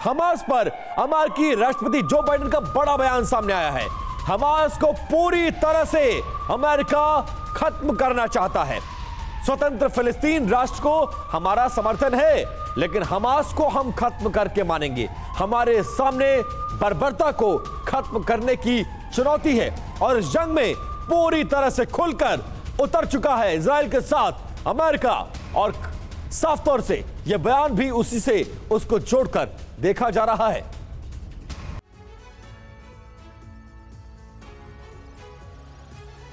Hamas पर अमेरिकी राष्ट्रपति जो बाइडेन का बड़ा बयान सामने आया है। हमास को पूरी तरह से अमेरिका खत्म करना चाहता है। स्वतंत्र फिलिस्तीन राष्ट्र को हमारा समर्थन है, लेकिन हमास को हम खत्म करके मानेंगे। हमारे सामने बर्बरता को खत्म करने की चुनौती है और इस जंग में पूरी तरह से खुलकर उतर चुका है इजराइल के साथ अमेरिका, और साफ तौर से यह बयान भी उसी से उसको जोड़कर देखा जा रहा है।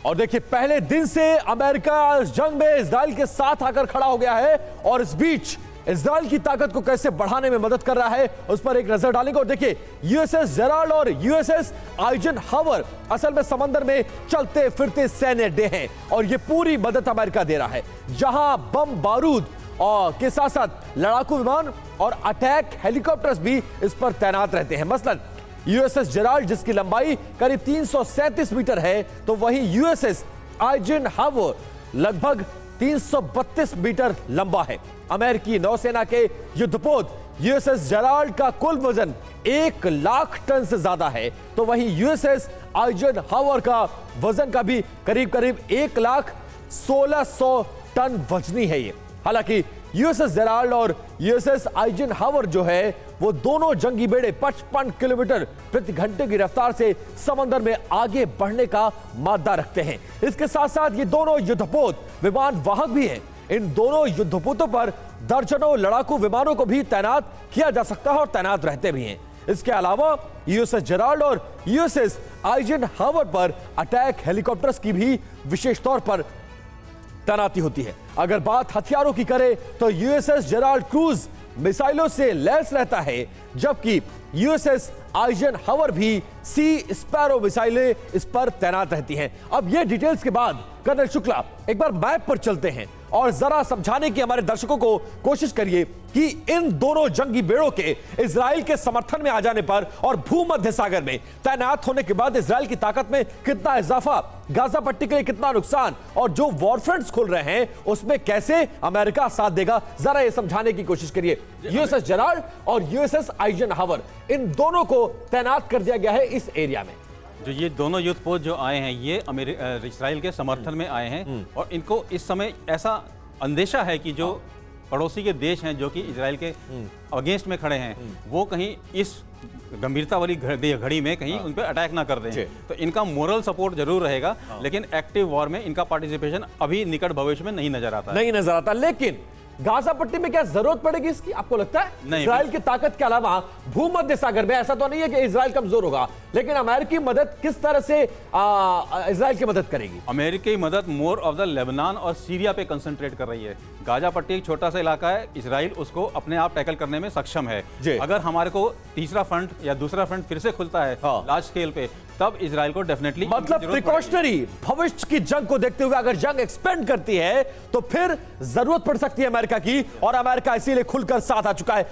और देखिए, पहले दिन से अमेरिका इस जंग में इजराइल के साथ आकर खड़ा हो गया है और इस बीच इजराइल की ताकत को कैसे बढ़ाने में मदद कर रहा है उस पर एक नजर डालेंगे। और देखिए, यूएसएस जेराल्ड और यूएसएस आइजनहावर असल में समंदर में चलते फिरते सैन्य अड्डे हैं और यह पूरी मदद अमेरिका दे रहा है, जहां बम बारूद और के साथ साथ लड़ाकू विमान और अटैक हेलीकॉप्टर्स भी इस पर तैनात रहते हैं। मसलन यूएसएस जेराल्ड, जिसकी लंबाई करीब 337 मीटर है, तो वहीं यूएसएस आइजनहावर लगभग 332 मीटर लंबा है। अमेरिकी नौसेना के युद्धपोत यूएसएस जेराल्ड का कुल वजन 1 लाख टन से ज्यादा है, तो वहीं यूएसएस आइजनहावर का वजन का भी करीब करीब 1,16,100 टन वजनी है ये। हालांकि यूएसएस जेराल्ड और यूएसएस आइजनहावर जो है वो दोनों जंगी बेड़े 55 किलोमीटर प्रति घंटे की रफ्तार से समंदर में आगे बढ़ने का मादा रखते हैं। इसके साथ साथ ये दोनों युद्धपोत विमान वाहक भी हैं। इन दोनों युद्धपोतों पर दर्जनों लड़ाकू विमानों को भी तैनात किया जा सकता है और तैनात रहते भी हैं। इसके अलावा यूएसएस जेराल्ड और यूएसएस आइजनहावर पर अटैक हेलीकॉप्टर्स की भी विशेष तौर पर तैनाती होती है। अगर बात हथियारों की करें तो यूएसएस जेराल्ड क्रूज मिसाइलों से लैस रहता है, जबकि यूएसएस आइजनहावर भी सी स्पैरो मिसाइलें इस पर तैनात रहती हैं। अब ये डिटेल्स के बाद कर्नल शुक्ला, एक बार मैप पर चलते हैं और जरा समझाने की हमारे दर्शकों को कोशिश करिए कि इन दोनों जंगी बेड़ों के इजराइल के समर्थन में आ जाने पर और भूमध्य सागर में तैनात होने के बाद इजराइल की ताकत में कितना इजाफा, गाजा पट्टी के लिए कितना नुकसान, और जो वॉरफ्रंट्स खुल रहे हैं उसमें कैसे अमेरिका साथ देगा, जरा ये समझाने की कोशिश करिए। यूएसएस जेराल्ड और यूएसएस आइजनहावर, इन दोनों को तैनात कर दिया गया है इस एरिया में। जो ये दोनों युद्धपोत जो आए हैं, ये इजराइल के समर्थन में आए हैं और इनको इस समय ऐसा अंदेशा है कि जो पड़ोसी के देश हैं जो कि इजराइल के अगेंस्ट में खड़े हैं, वो कहीं इस गंभीरता वाली घड़ी में कहीं उन पर अटैक ना कर दें। तो इनका मोरल सपोर्ट जरूर रहेगा, लेकिन एक्टिव वॉर में इनका पार्टिसिपेशन अभी निकट भविष्य में नहीं नजर आता। लेकिन गाजा पट्टी में क्या जरूरत पड़ेगी इसकी, आपको लगता है? नहीं, इजराइल की ताकत के अलावा भूमध्य सागर में ऐसा तो नहीं है कि इजराइल कमजोर होगा, लेकिन अमेरिकी मदद किस तरह से इजराइल की मदद करेगी? अमेरिकी मदद मोर ऑफ द लेबनान और सीरिया पे कंसंट्रेट कर रही है। गाजा पट्टी एक छोटा सा इलाका है, इजराइल उसको अपने आप टैकल करने में सक्षम है। अगर हमारे को तीसरा फ्रंट या दूसरा फ्रंट फिर से खुलता है लार्ज स्केल पे, तब इजराइल को डेफिनेटली, मतलब प्रिकॉशनरी भविष्य की जंग को देखते हुए अगर जंग एक्सपेंड करती है तो फिर जरूरत पड़ सकती है अमेरिका की, और अमेरिका इसीलिए खुलकर साथ आ चुका है।